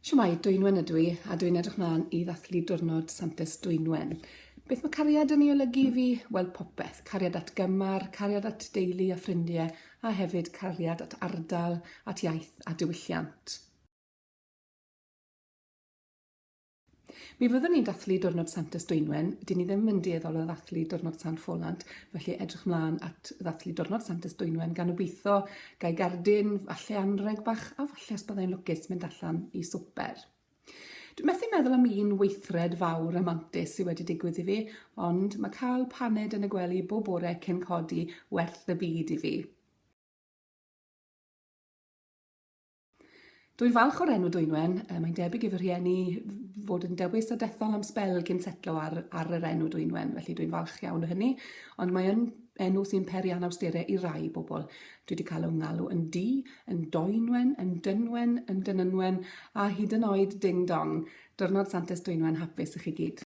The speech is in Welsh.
Siwmai, Dwynwen ydw i, a dwi'n edrych mlaen i ddathlu diwrnod Santes Dwynwen. Beth mae cariad yn ei olygu fi? Wel, popeth. Cariad at gymar, cariad at deulu a ffrindiau, a hefyd cariad at ardal, at iaith a diwylliant. Mi fyddwn ni'n dathlu diwrnod Santes Dwynwen, dyn ni ddim yn dueddol o ddathlu diwrnod Sant Ffolant, felly edrych mlaen at ddathlu diwrnod Santes Dwynwen gan obeithio gai gardyn, falle anreg bach, a falle os byddai'n lwcus mynd allan i swper. Dwi'n methu meddwl am un weithred fawr y mantis sydd wedi digwydd i fi, ond mae cael paned yn y gwely bob bore cyn codi werth y byd i fi. Dwi'n falch o'r enw Dwynwen, mae'n debyg i fy rhieni fod yn dewis a dethol am sbel cyn setlo ar yr enw Dwynwen, felly dwi'n falch iawn o hynny, ond mae'n enw sy'n perian awsterau i rai bobl. Dwi wedi cael yng ngalw yn di, yn Dwynwen, yn dynwen, yn dynynwen, a hyd yn oed ding dong. Diwrnod Santes Dwynwen hapus i chi gyd.